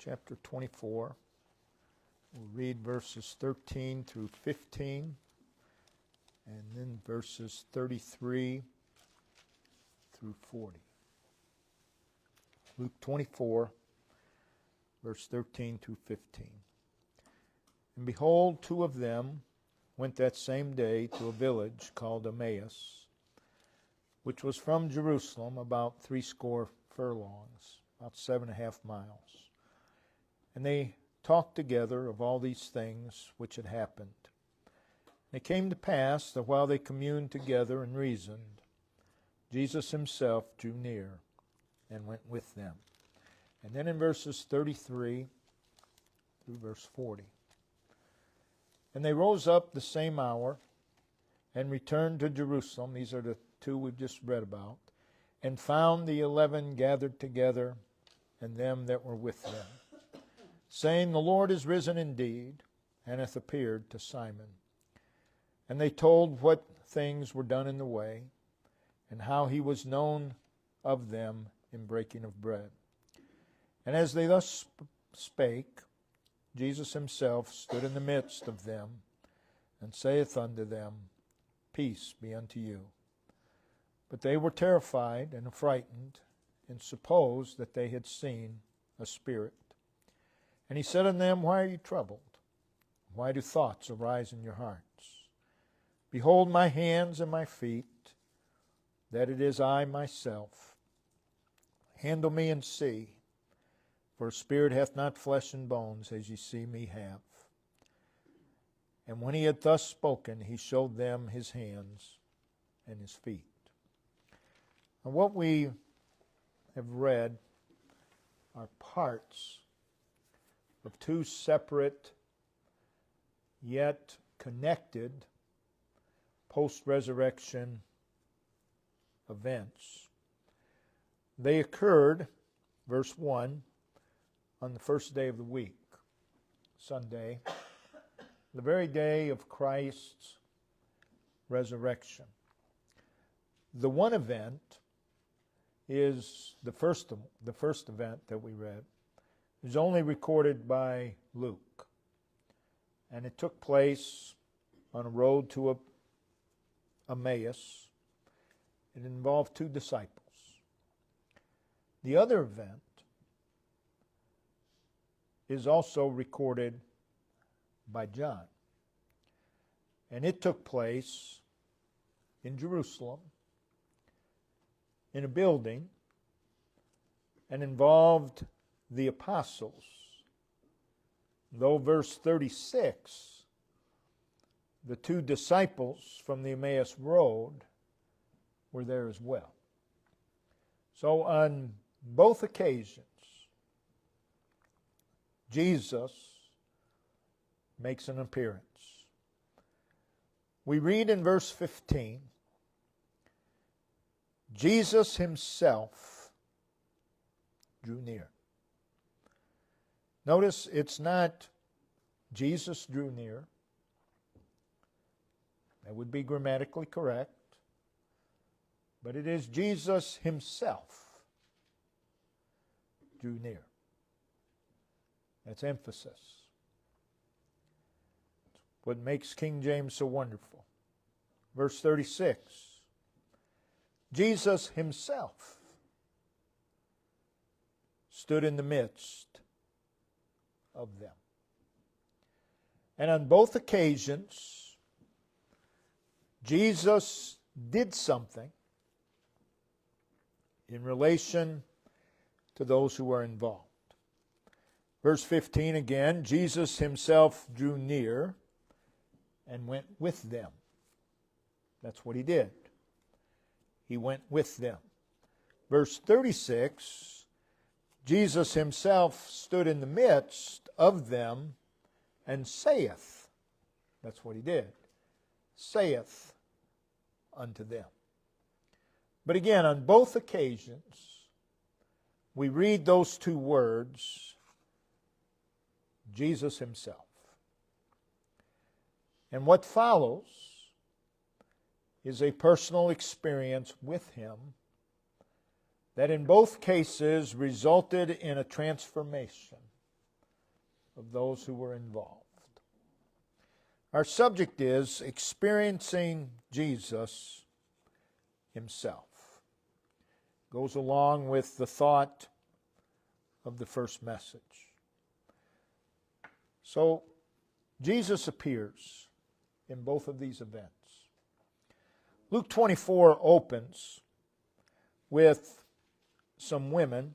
chapter 24. We'll read verses 13 through 15, and then verses 33 through 40. Luke 24, verse 13 through 15. And behold, two of them went that same day to a village called Emmaus, which was from Jerusalem about 80 furlongs, about 7.5 miles. And they talked together of all these things which had happened. And it came to pass that while they communed together and reasoned, Jesus himself drew near and went with them. And then in verses 33 through verse 40. And they rose up the same hour and returned to Jerusalem. These are the two we've just read about. And found the 11 gathered together, and them that were with them, saying, The Lord is risen indeed, and hath appeared to Simon. And they told what things were done in the way, and how he was known of them in breaking of bread. And as they thus spake, Jesus himself stood in the midst of them, and saith unto them, Peace be unto you. But they were terrified and affrighted, and supposed that they had seen a spirit. And he said unto them, Why are you troubled? Why do thoughts arise in your hearts? Behold my hands and my feet, that it is I myself. Handle me and see, for a spirit hath not flesh and bones, as ye see me have. And when he had thus spoken, he showed them his hands and his feet. And what we have read are parts of two separate yet connected post-resurrection events. They occurred, verse 1, on the first day of the week, Sunday, the very day of Christ's resurrection. The one event is the first event that we read is only recorded by Luke, and it took place on a road to Emmaus. It involved two disciples. The other event is also recorded by John, and it took place in Jerusalem, in a building, and involved the apostles. Though verse 36, the two disciples from the Emmaus road were there as well. So on both occasions, Jesus makes an appearance. We read in verse 15, Jesus himself drew near. Notice it's not Jesus drew near. That would be grammatically correct. But it is Jesus himself drew near. That's emphasis. What makes King James so wonderful. Verse 36. Jesus himself stood in the midst of them. And on both occasions, Jesus did something in relation to those who were involved. Verse 15 again, Jesus himself drew near and went with them. That's what he did. He went with them. Verse 36, Jesus himself stood in the midst of them and saith, that's what he did, saith unto them. But again, on both occasions, we read those two words, Jesus himself. And what follows is a personal experience with him that in both cases resulted in a transformation of those who were involved. Our subject is experiencing Jesus himself. Goes along with the thought of the first message. So, Jesus appears in both of these events. Luke 24 opens with some women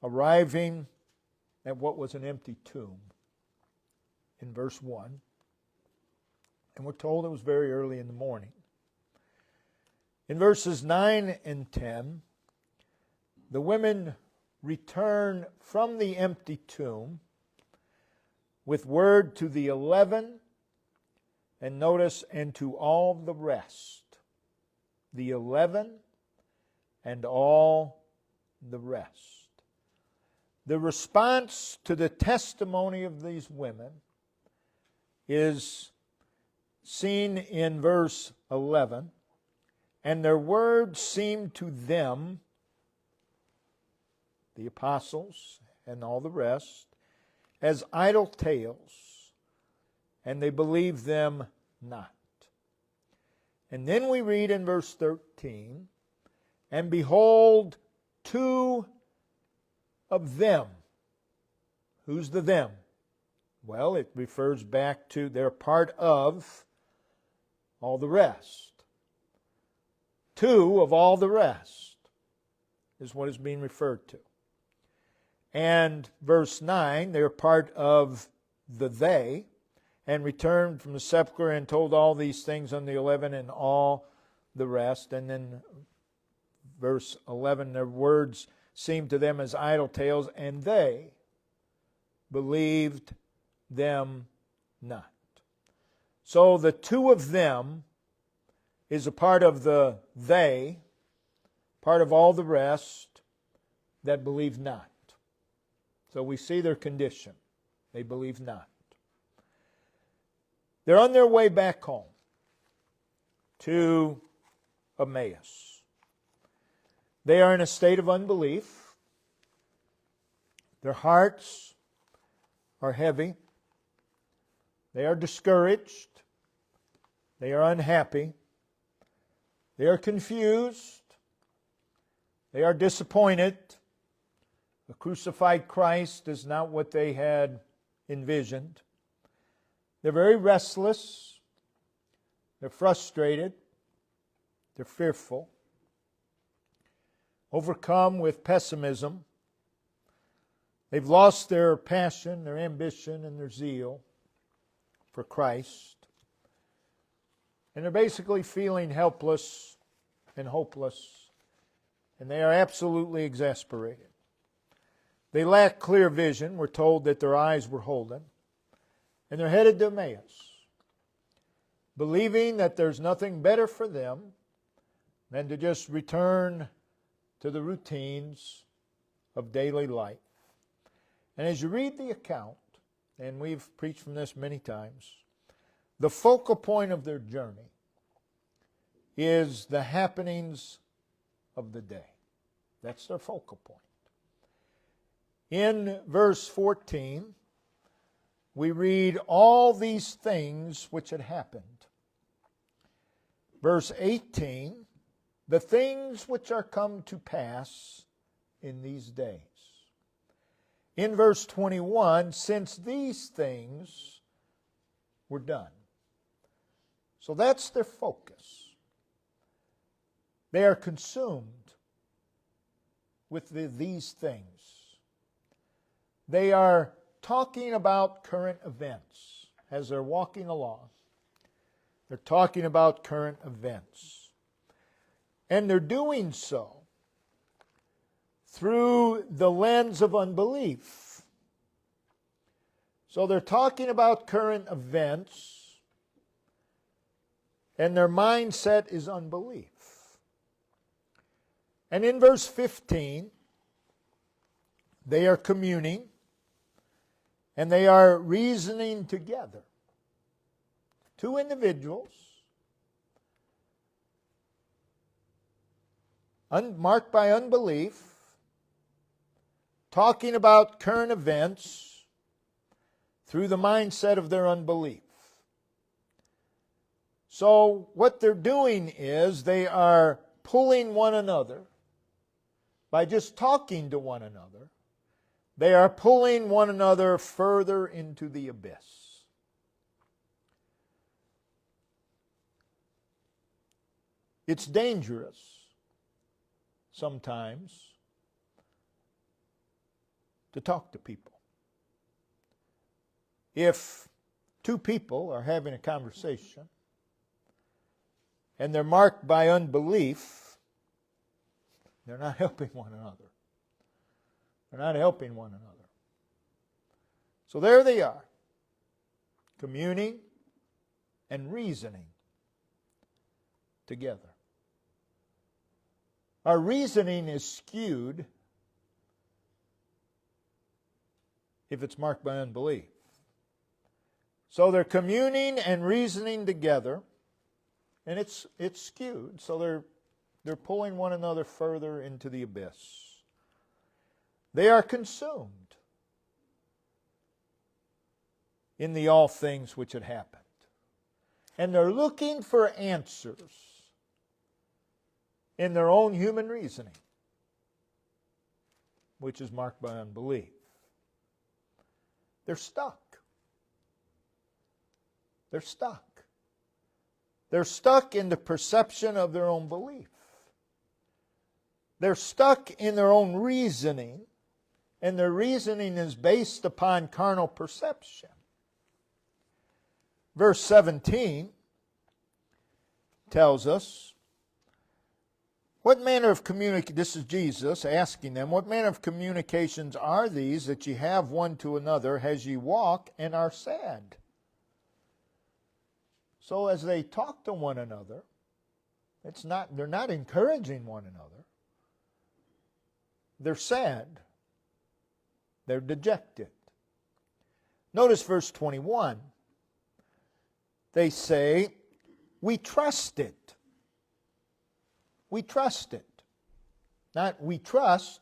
arriving at what was an empty tomb in verse 1. And we're told it was very early in the morning. In verses 9 and 10, the women return from the empty tomb with word to the 11, and notice, and to all the rest. The 11 and all the rest. The response to the testimony of these women is seen in verse 11. And their words seemed to them, the apostles and all the rest, as idle tales, and they believed them not. And then we read in verse 13, and behold, two of them. Who's the them? Well, it refers back to they're part of all the rest. Two of all the rest is what is being referred to. And verse 9, they're part of the they, and returned from the sepulchre and told all these things unto the 11 and all the rest. And then verse 11, their words seemed to them as idle tales, and they believed them not. So the two of them is a part of the they, part of all the rest that believe not. So we see their condition. They believe not. They're on their way back home to Emmaus. They are in a state of unbelief. Their hearts are heavy. They are discouraged. They are unhappy. They are confused. They are disappointed. The crucified Christ is not what they had envisioned. They're very restless. They're frustrated. They're fearful. Overcome with pessimism. They've lost their passion, their ambition, and their zeal for Christ. And they're basically feeling helpless and hopeless. And they are absolutely exasperated. They lack clear vision. We're told that their eyes were holden. And they're headed to Emmaus, believing that there's nothing better for them than to just return to the routines of daily life. And as you read the account, and we've preached from this many times, the focal point of their journey is the happenings of the day. That's their focal point. In verse 14, we read all these things which had happened. Verse 18, the things which are come to pass in these days. In verse 21, since these things were done. So that's their focus. They are consumed with these things. They are talking about current events as they're walking along. They're talking about current events. And they're doing so through the lens of unbelief. So they're talking about current events, and their mindset is unbelief. And in verse 15, they are communing, and they are reasoning together. Two individuals, marked by unbelief, talking about current events, through the mindset of their unbelief. So what they're doing is they are pulling one another by just talking to one another. They are pulling one another further into the abyss. It's dangerous sometimes to talk to people. If two people are having a conversation and they're marked by unbelief, they're not helping one another. They're not helping one another. So there they are, communing and reasoning together. Our reasoning is skewed if it's marked by unbelief. So they're communing and reasoning together, and it's skewed. So they're pulling one another further into the abyss. They are consumed in the all things which had happened. And they're looking for answers in their own human reasoning, which is marked by unbelief. They're stuck. They're stuck. They're stuck in the perception of their own belief. They're stuck in their own reasoning, and their reasoning is based upon carnal perception. Verse 17 tells us, what manner of communication, this is Jesus asking them, what manner of communications are these that ye have one to another as ye walk and are sad? So as they talk to one another, they're not encouraging one another. They're sad. They're dejected. Notice verse 21. They say, we trust it. We trust it. Not we trust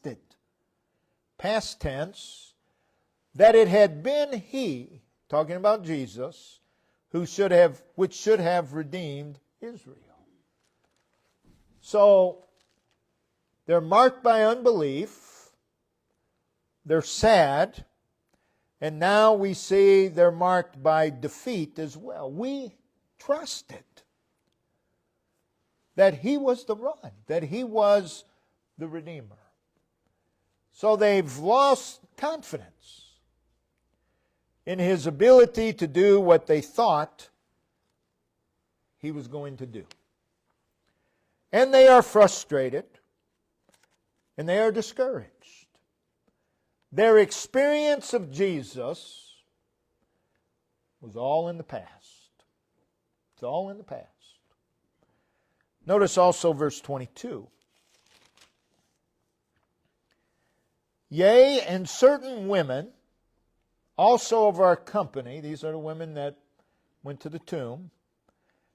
it. Past tense, that it had been He, talking about Jesus, which should have redeemed Israel. So, they're marked by unbelief, they're sad, and now we see they're marked by defeat as well. We trusted that He was the one, that He was the Redeemer. So they've lost confidence in His ability to do what they thought He was going to do. And they are frustrated, and they are discouraged. Their experience of Jesus was all in the past. It's all in the past. Notice also verse 22. Yea, and certain women also of our company, these are the women that went to the tomb,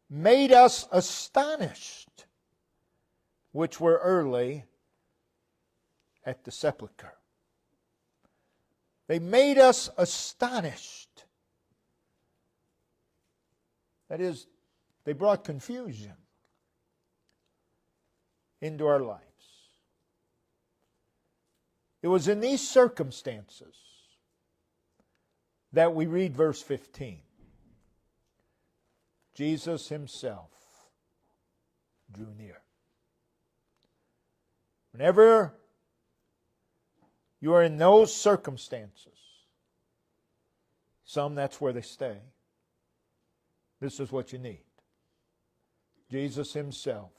made us astonished, which were early at the sepulchre. They made us astonished. That is, they brought confusion into our lives. It was in these circumstances that we read verse 15. Jesus Himself drew near. Whenever you are in those circumstances, some that's where they stay, this is what you need. Jesus Himself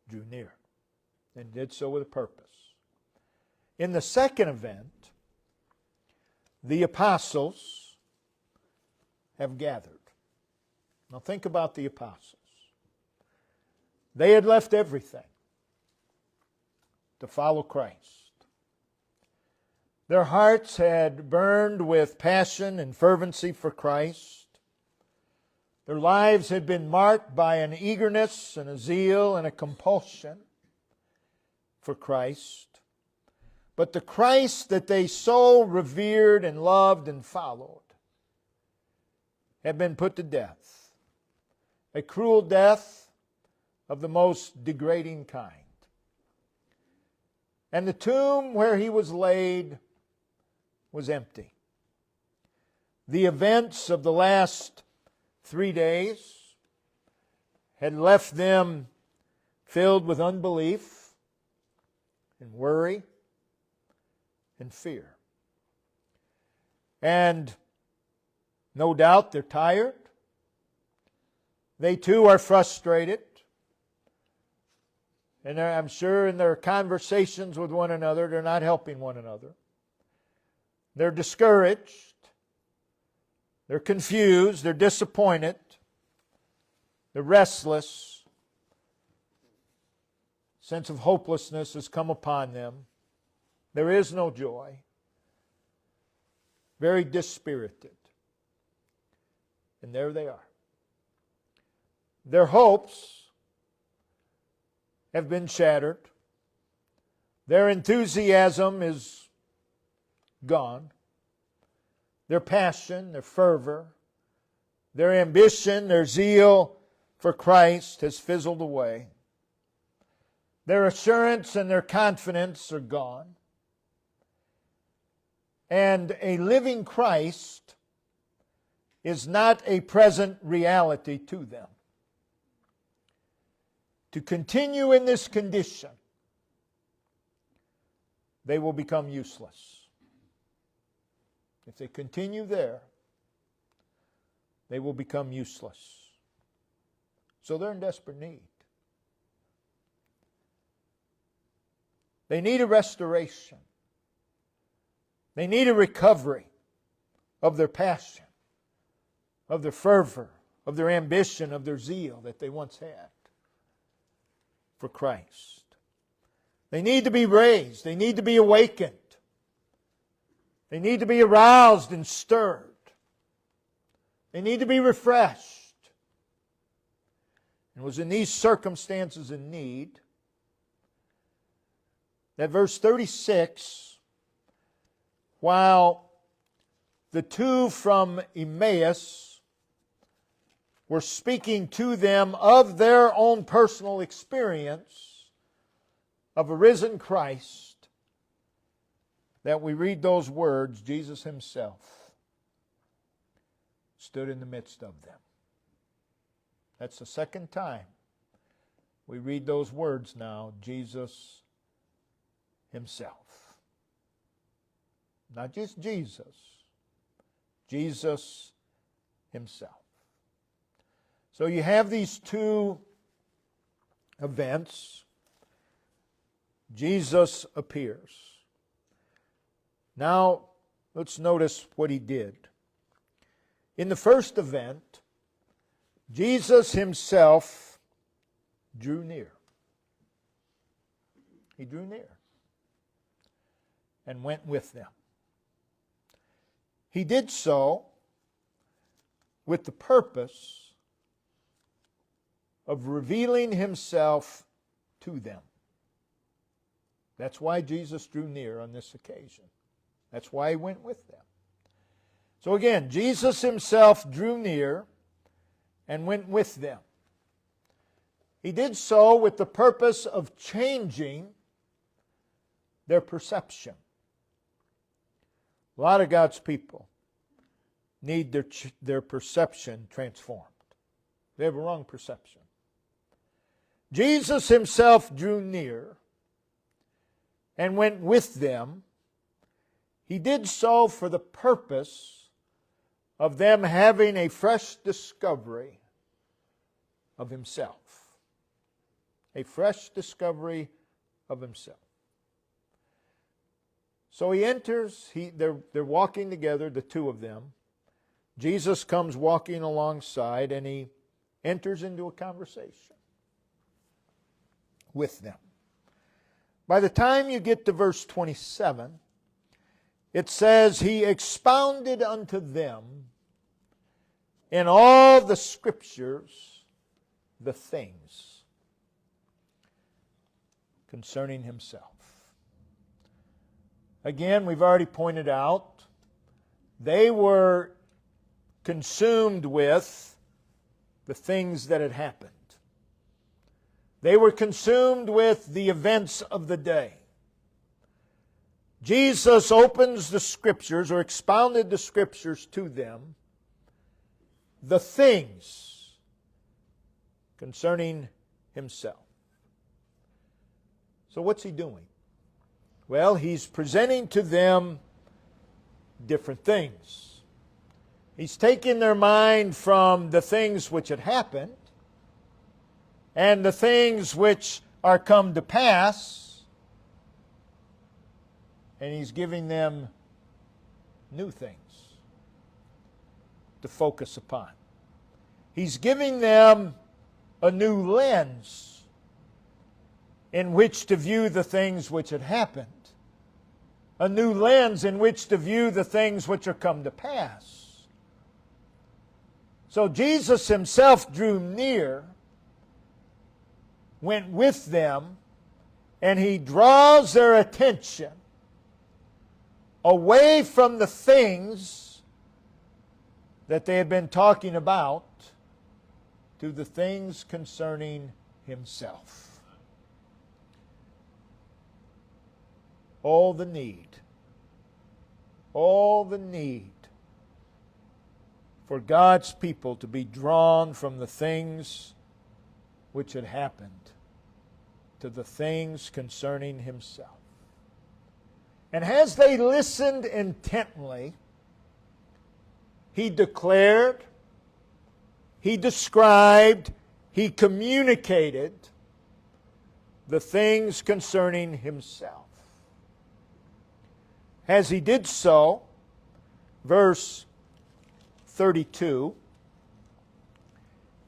drew near and did so with a purpose. In the second event, the apostles have gathered. Now think about the apostles. They had left everything to follow Christ. Their hearts had burned with passion and fervency for Christ. Their lives had been marked by an eagerness and a zeal and a compulsion for Christ. But the Christ that they so revered and loved and followed had been put to death. A cruel death of the most degrading kind. And the tomb where he was laid was empty. The events of the last 3 days had left them filled with unbelief and worry and fear. And no doubt they're tired. They too are frustrated. And I'm sure in their conversations with one another, they're not helping one another. They're discouraged. They're confused. They're disappointed. They're restless. Sense of hopelessness has come upon them. There is no joy. Very dispirited. And there they are. Their hopes have been shattered. Their enthusiasm is gone. Their passion, their fervor, their ambition, their zeal for Christ has fizzled away. Their assurance and their confidence are gone. And a living Christ is not a present reality to them. To continue in this condition, they will become useless. If they continue there, they will become useless. So they're in desperate need. They need a restoration. They need a recovery of their passion, of their fervor, of their ambition, of their zeal that they once had for Christ. They need to be raised. They need to be awakened. They need to be aroused and stirred. They need to be refreshed. It was in these circumstances in need that verse 36, while the two from Emmaus were speaking to them of their own personal experience of a risen Christ, that we read those words, Jesus Himself stood in the midst of them. That's the second time we read those words now, Jesus Himself. Not just Jesus, Jesus Himself. So you have these two events. Jesus appears. Now, let's notice what He did. In the first event, Jesus Himself drew near. He drew near and went with them. He did so with the purpose of revealing Himself to them. That's why Jesus drew near on this occasion. That's why He went with them. So again, Jesus Himself drew near and went with them. He did so with the purpose of changing their perception. A lot of God's people need their perception transformed. They have a wrong perception. Jesus Himself drew near and went with them. He did so for the purpose of them having a fresh discovery of Himself. A fresh discovery of Himself. So He enters, they're walking together, the two of them. Jesus comes walking alongside and He enters into a conversation with them. By the time you get to verse 27, it says, He expounded unto them in all the Scriptures the things concerning Himself. Again, we've already pointed out, they were consumed with the things that had happened. They were consumed with the events of the day. Jesus opens the Scriptures, or expounded the Scriptures to them, the things concerning Himself. So what's He doing? Well, He's presenting to them different things. He's taking their mind from the things which had happened and the things which are come to pass, and He's giving them new things to focus upon. He's giving them a new lens in which to view the things which had happened, a new lens in which to view the things which are come to pass. So Jesus Himself drew near, went with them, and He draws their attention away from the things that they had been talking about to the things concerning Himself. All the need for God's people to be drawn from the things which had happened to the things concerning Himself. And as they listened intently, He declared, He described, He communicated the things concerning Himself. As He did so, verse 32,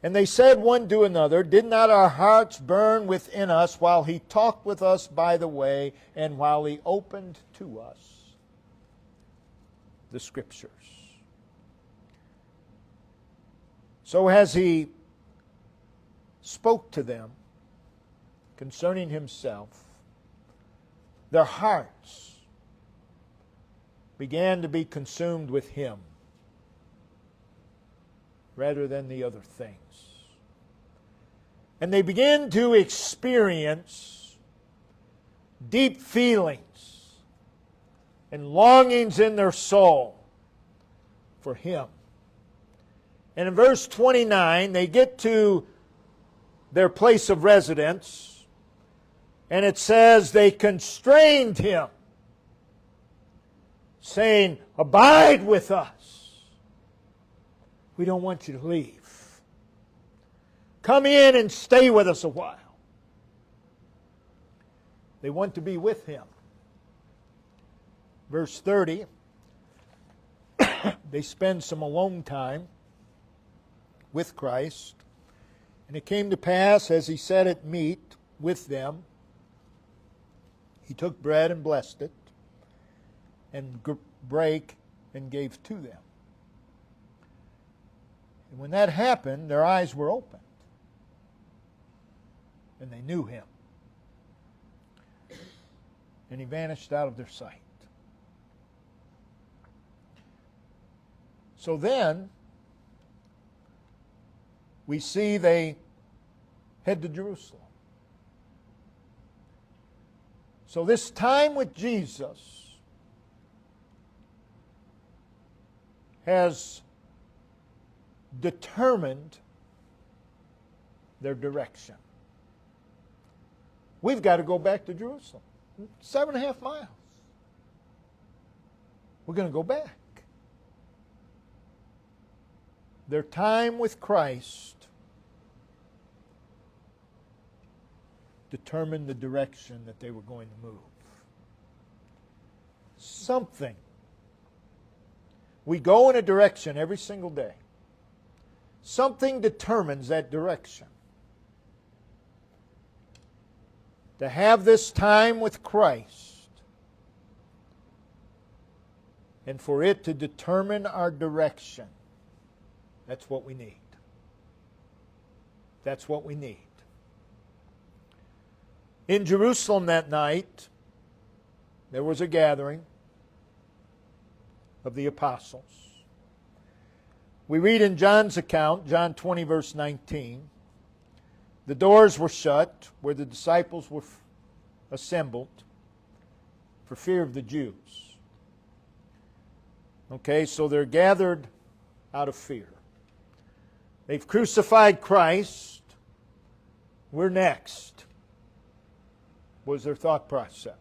and they said one to another, did not our hearts burn within us while He talked with us by the way, and while He opened to us the Scriptures? So as He spoke to them concerning Himself, their hearts began to be consumed with Him rather than the other things. And they began to experience deep feelings and longings in their soul for Him. And in verse 29, they get to their place of residence, and it says they constrained Him, saying, abide with us. We don't want you to leave. Come in and stay with us a while. They want to be with Him. Verse 30, they spend some alone time with Christ. And it came to pass, as He sat at meat with them, He took bread and blessed it, and brake and gave to them. And when that happened, their eyes were opened, and they knew Him. And He vanished out of their sight. So then, we see they head to Jerusalem. So this time with Jesus has determined their direction. We've got to go back to Jerusalem. 7.5 miles. We're going to go back. Their time with Christ determined the direction that they were going to move. Something. We go in a direction every single day. Something determines that direction. To have this time with Christ and for it to determine our direction, that's what we need. That's what we need. In Jerusalem that night, there was a gathering of the apostles. We read in John's account, John 20, verse 19, the doors were shut where the disciples were assembled for fear of the Jews. Okay, so they're gathered out of fear. They've crucified Christ. We're next, was their thought process.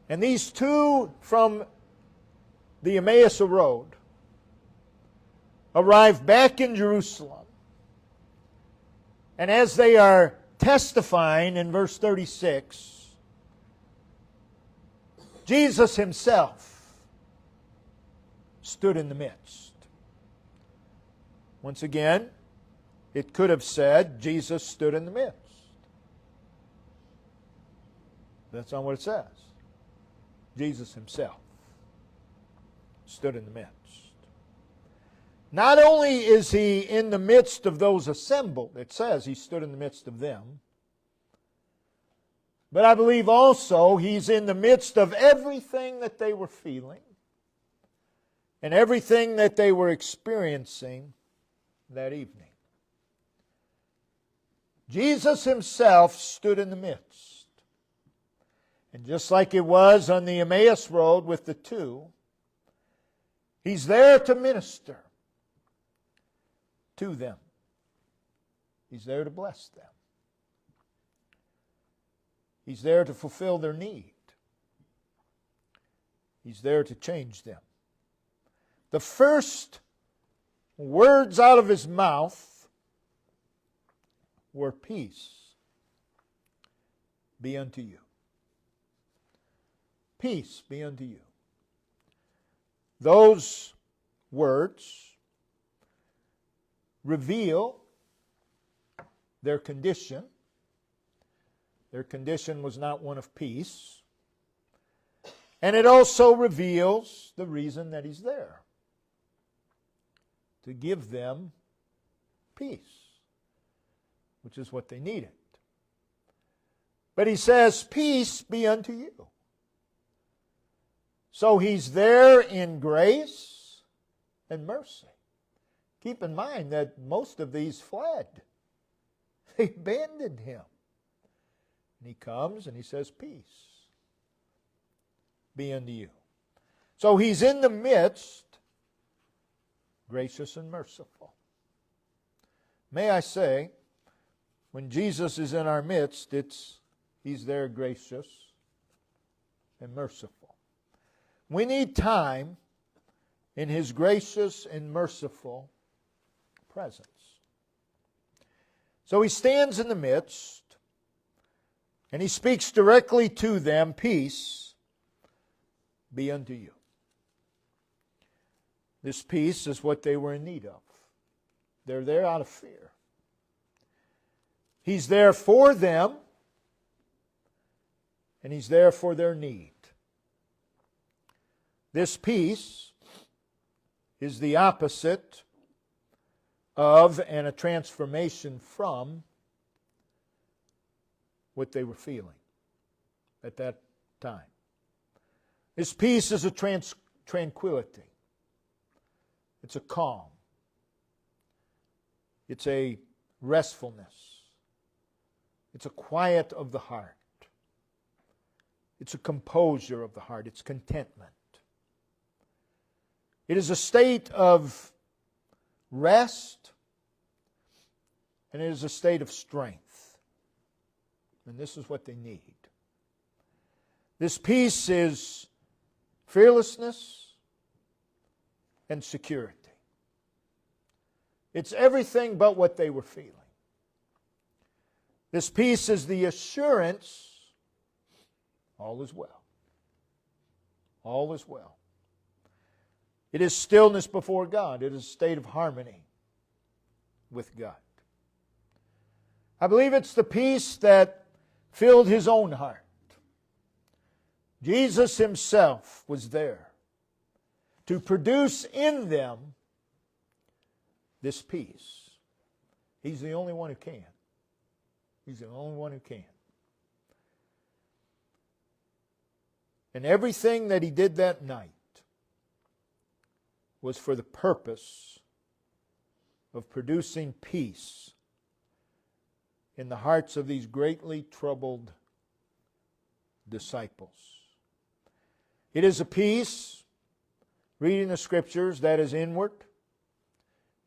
And these two from the Emmaus Road arrive back in Jerusalem. And as they are testifying in verse 36, Jesus Himself stood in the midst. Once again, it could have said Jesus stood in the midst. That's not what it says. Jesus Himself stood in the midst. Not only is He in the midst of those assembled, it says He stood in the midst of them, but I believe also He's in the midst of everything that they were feeling and everything that they were experiencing that evening. Jesus Himself stood in the midst. And just like it was on the Emmaus Road with the two, He's there to minister to them. He's there to bless them. He's there to fulfill their need. He's there to change them. The first words out of His mouth were, "Peace be unto you." Peace be unto you. Those words reveal their condition. Their condition was not one of peace. And it also reveals the reason that He's there. To give them peace, which is what they needed. But He says, "Peace be unto you." So He's there in grace and mercy. Keep in mind that most of these fled. They abandoned Him. And He comes and He says, "Peace be unto you." So He's in the midst, gracious and merciful. May I say, when Jesus is in our midst, He's there gracious and merciful. We need time in His gracious and merciful presence. So He stands in the midst, and He speaks directly to them, "Peace be unto you." This peace is what they were in need of. They're there out of fear. He's there for them, and He's there for their need. This peace is the opposite of and a transformation from what they were feeling at that time. This peace is a tranquility. It's a calm. It's a restfulness. It's a quiet of the heart. It's a composure of the heart. It's contentment. It is a state of rest, and it is a state of strength. And this is what they need. This peace is fearlessness and security. It's everything but what they were feeling. This peace is the assurance all is well. All is well. It is stillness before God. It is a state of harmony with God. I believe it's the peace that filled His own heart. Jesus Himself was there to produce in them this peace. He's the only one who can. He's the only one who can. And everything that he did that night was for the purpose of producing peace in the hearts of these greatly troubled disciples. It is a peace, reading the Scriptures, that is inward.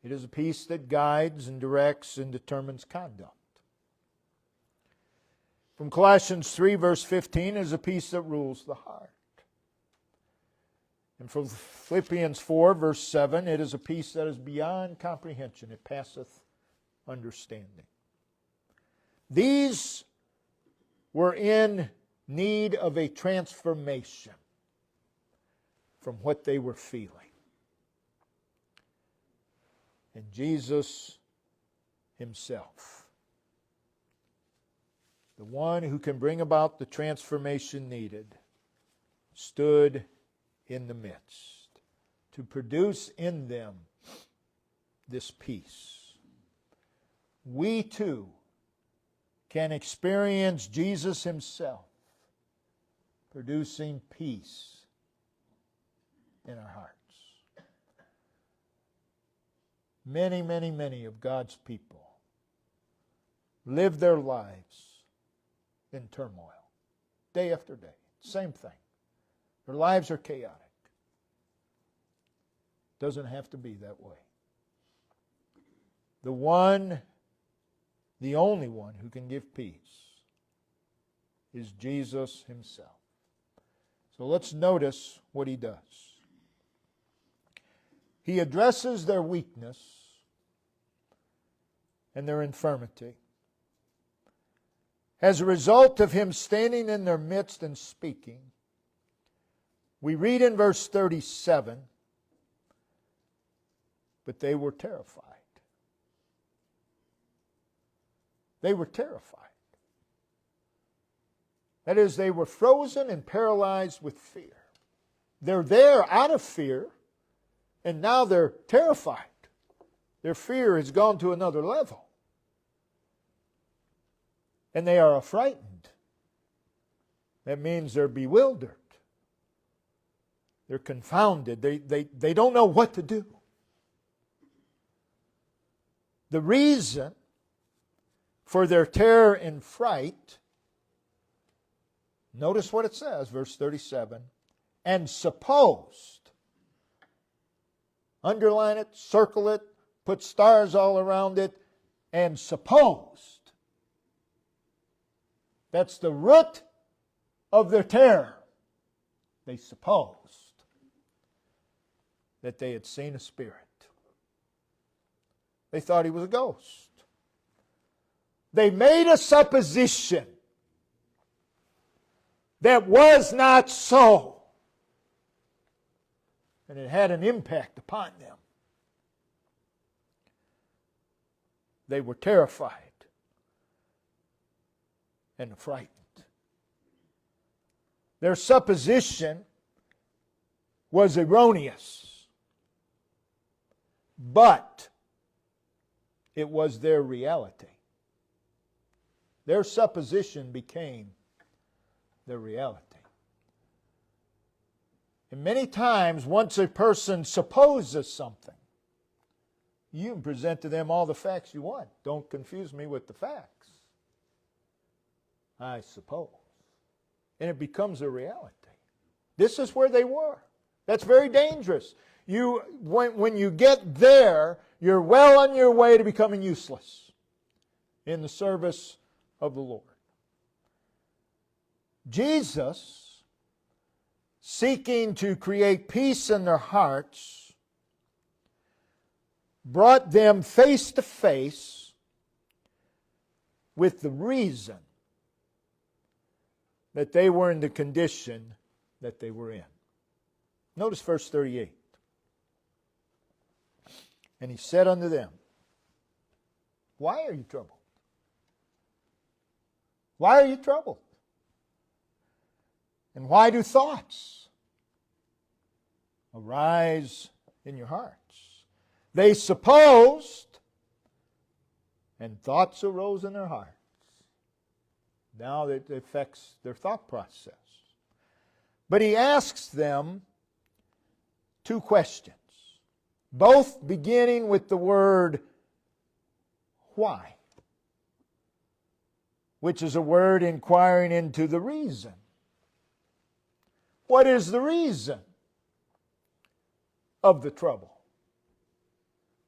It is a peace that guides and directs and determines conduct. From Colossians 3, verse 15, it is a peace that rules the heart. And from Philippians 4, verse 7, it is a peace that is beyond comprehension. It passeth understanding. These were in need of a transformation from what they were feeling. And Jesus Himself, the one who can bring about the transformation needed, stood in the midst to produce in them this peace. We too can experience Jesus Himself producing peace in our hearts. Many, many, many of God's people live their lives in turmoil, day after day. Same thing. Their lives are chaotic. Doesn't have to be that way. The only one who can give peace is Jesus Himself. So let's notice what He does. He addresses their weakness and their infirmity. As a result of Him standing in their midst and speaking, we read in verse 37, but they were terrified. They were terrified. That is, they were frozen and paralyzed with fear. They're there out of fear, and now they're terrified. Their fear has gone to another level. And they are frightened. That means they're bewildered. They're confounded. They don't know what to do. The reason for their terror and fright, notice what it says, verse 37, and supposed. Underline it, circle it, put stars all around it, and supposed. That's the root of their terror. They supposed that they had seen a spirit. They thought he was a ghost. They made a supposition that was not so. And it had an impact upon them. They were terrified and frightened. Their supposition was erroneous, but it was their reality. Their supposition became their reality. And many times, once a person supposes something, you can present to them all the facts you want. Don't confuse me with the facts. I suppose. And it becomes a reality. This is where they were. That's very dangerous. When you get there, you're well on your way to becoming useless in the service of the Lord. Jesus, seeking to create peace in their hearts, brought them face to face with the reason that they were in the condition that they were in. Notice verse 38. And He said unto them, why are you troubled? Why are you troubled? And why do thoughts arise in your hearts? They supposed, and thoughts arose in their hearts. Now it affects their thought process. But he asks them two questions, both beginning with the word why, which is a word inquiring into the reason. What is the reason of the trouble?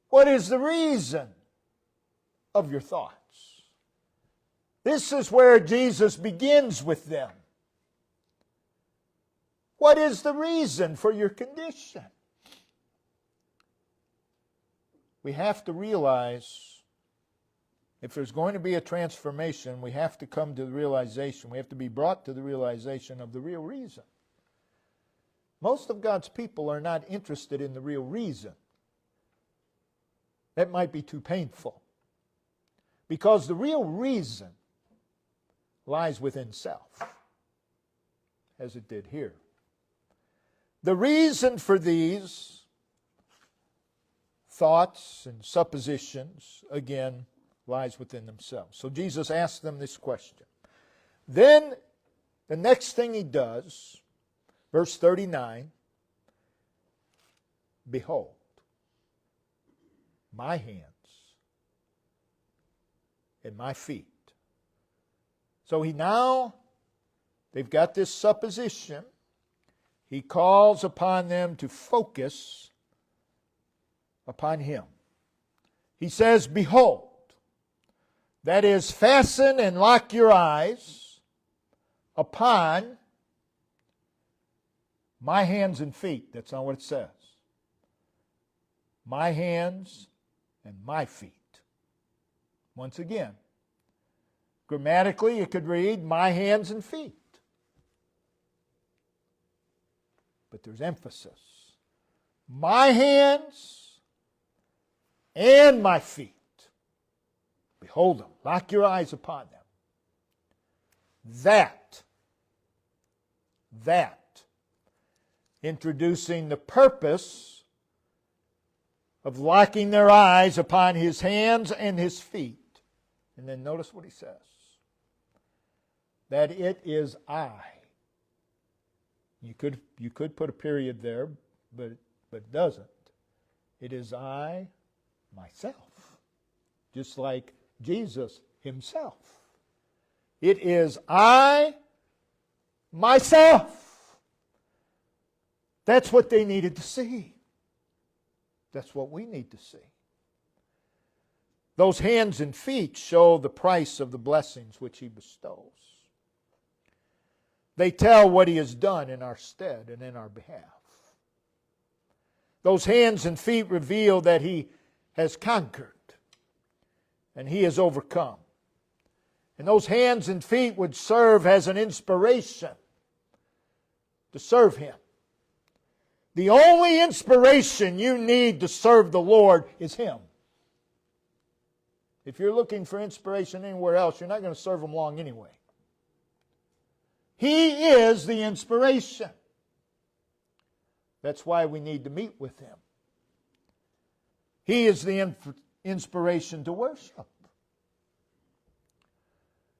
What is the reason of your thoughts? This is where Jesus begins with them. What is the reason for your condition? We have to realize, if there's going to be a transformation, we have to come to the realization, we have to be brought to the realization of the real reason. Most of God's people are not interested in the real reason. That might be too painful. Because the real reason lies within self, as it did here. The reason for these thoughts and suppositions, again, lies within themselves. So Jesus asks them this question. Then, the next thing he does, verse 39, behold, my hands and my feet. So they've got this supposition. He calls upon them to focus upon Him. He says, behold, that is, fasten and lock your eyes upon my hands and feet. That's not what it says. My hands and my feet. Once again, grammatically it could read, my hands and feet. But there's emphasis. My hands and my feet. Behold them. Lock your eyes upon them. That, introducing the purpose of locking their eyes upon His hands and His feet. And then notice what he says. That it is I. You could put a period there, but it doesn't. It is I, myself. Just like Jesus Himself. It is I, myself. That's what they needed to see. That's what we need to see. Those hands and feet show the price of the blessings which He bestows. They tell what He has done in our stead and in our behalf. Those hands and feet reveal that He has conquered and He has overcome. And those hands and feet would serve as an inspiration to serve Him. The only inspiration you need to serve the Lord is Him. If you're looking for inspiration anywhere else, you're not going to serve Him long anyway. He is the inspiration. That's why we need to meet with Him. He is the inspiration to worship.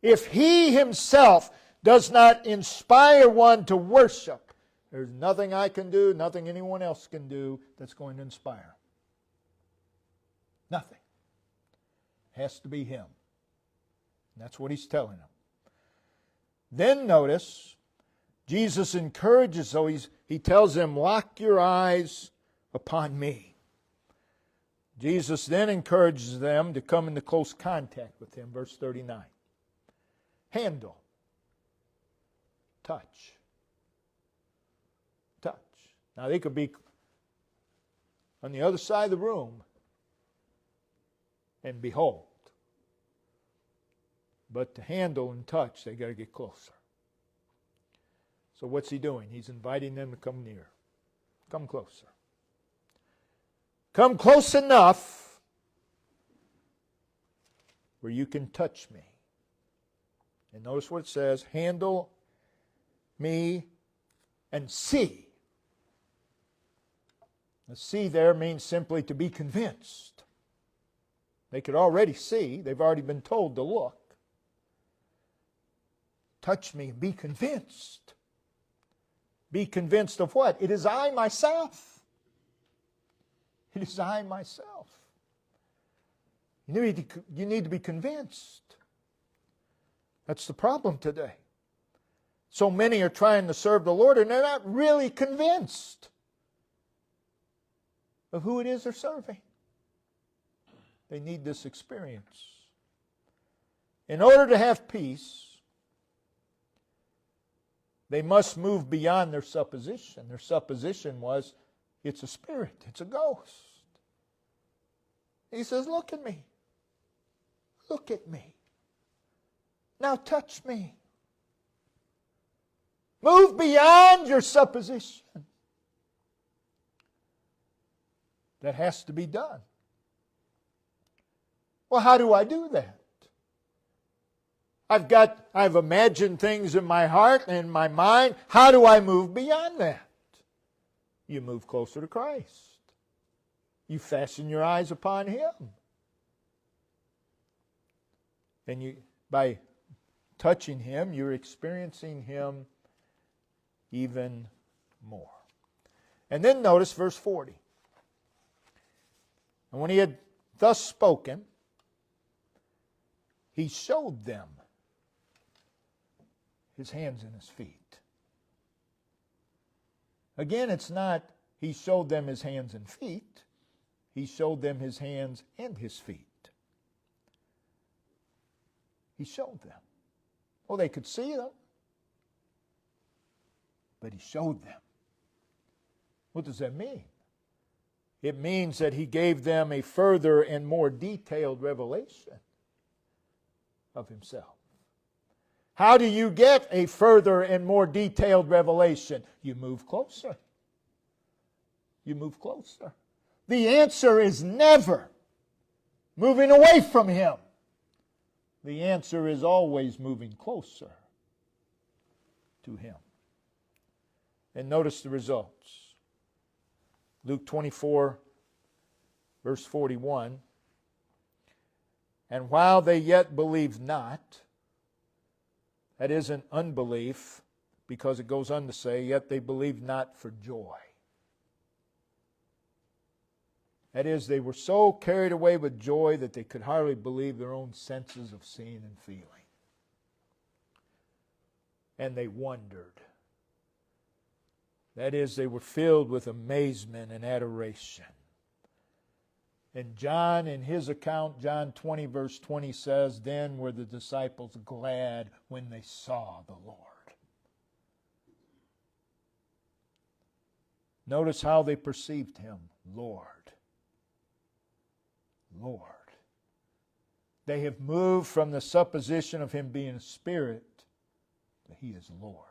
If He Himself does not inspire one to worship, there's nothing I can do, nothing anyone else can do that's going to inspire. Nothing. It has to be Him. And that's what He's telling them. Then notice, Jesus encourages, so He tells them, lock your eyes upon me. Jesus then encourages them to come into close contact with Him, verse 39. Handle. Touch. Touch. Now they could be on the other side of the room and behold. But to handle and touch, they got to get closer. So what's He doing? He's inviting them to come near. Come closer. Come close enough where you can touch me. And notice what it says, handle me and see. The see there means simply to be convinced. They could already see. They've already been told to look. Touch me and be convinced be convinced of what? It is I myself. It is I myself. You need to be convinced. That's the problem today. So many are trying to serve the Lord and they're not really convinced of who it is they're serving. They need this experience. In order to have peace, they must move beyond their supposition. Their supposition was, it's a spirit, it's a ghost. He says, look at me. Look at me. Now touch me. Move beyond your supposition. That has to be done. Well, how do I do that? I've imagined things in my heart and in my mind. How do I move beyond that? You move closer to Christ. You fasten your eyes upon Him. And by touching Him, you're experiencing Him even more. And then notice verse 40. And when He had thus spoken, He showed them His hands and His feet. Again, it's not He showed them His hands and feet. He showed them His hands and His feet. He showed them. Well, they could see them, but He showed them. What does that mean? It means that He gave them a further and more detailed revelation of Himself. How do you get a further and more detailed revelation? You move closer. You move closer. The answer is never moving away from Him. The answer is always moving closer to Him. And notice the results. Luke 24, verse 41. And while they yet believed not, that isn't unbelief, because it goes on to say, yet they believed not for joy. That is, they were so carried away with joy that they could hardly believe their own senses of seeing and feeling. And they wondered. That is, they were filled with amazement and adoration. And John, in his account, John 20, verse 20 says, then were the disciples glad when they saw the Lord. Notice how they perceived Him, Lord. Lord. They have moved from the supposition of Him being a spirit to He is Lord.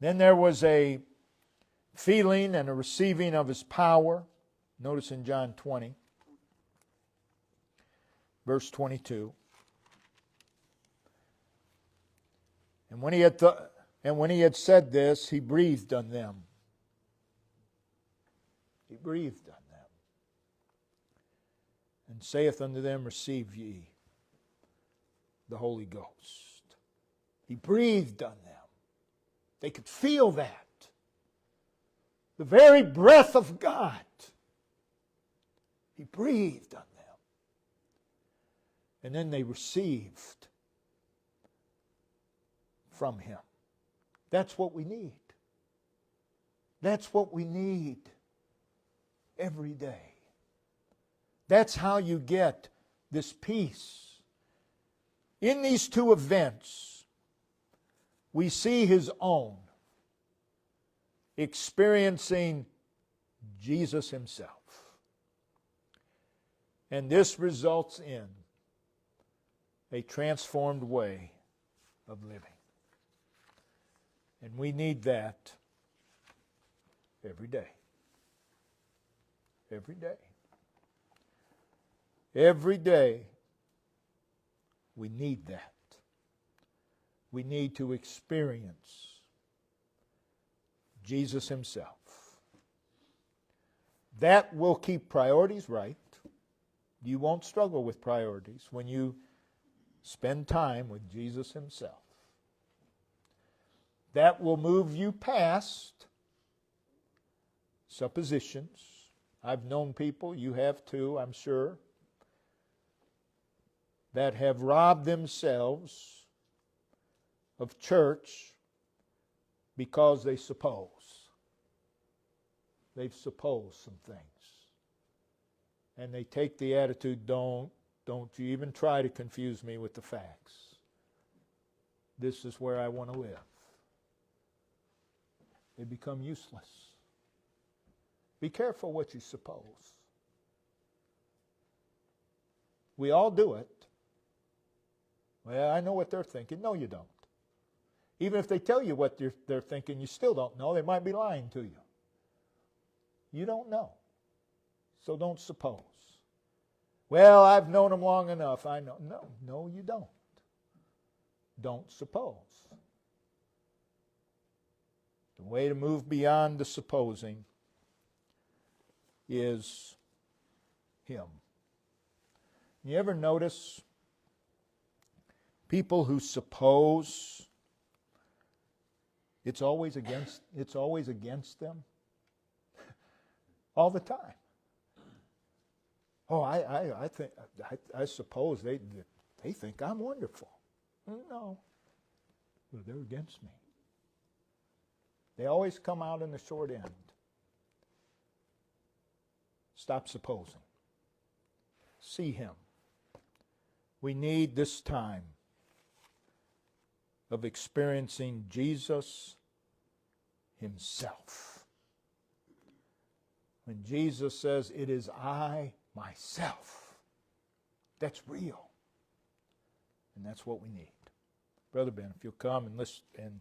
Then there was a feeling and a receiving of His power. Notice in John 20, verse 22. And when he had said this, He breathed on them. He breathed on them. And saith unto them, receive ye the Holy Ghost. He breathed on them. They could feel that. The very breath of God. He breathed on them. And then they received from Him. That's what we need. That's what we need every day. That's how you get this peace. In these two events, we see His own experiencing Jesus Himself. And this results in a transformed way of living. And we need that every day. Every day. Every day we need that. We need to experience Jesus Himself. That will keep priorities right. You won't struggle with priorities when you spend time with Jesus Himself. that will move you past suppositions. I've known people, you have too, I'm sure, that have robbed themselves of church because they suppose. They've supposed some things. And they take the attitude, don't you even try to confuse me with the facts. This is where I want to live. They become useless. Be careful what you suppose. We all do it. Well, I know what they're thinking. No, you don't. Even if they tell you what they're thinking, you still don't know. They might be lying to you. You don't know. So don't suppose. Well, I've known them long enough. I know. No, you don't. Don't suppose. The way to move beyond the supposing is Him. You ever notice people who suppose it's always against them? All the time. Oh, I suppose they think I'm wonderful. No, they're against me. They always come out in the short end. Stop supposing. See Him. We need this time of experiencing Jesus Himself. When Jesus says, "It is I, myself," that's real. And that's what we need. Brother Ben, if you'll come and listen and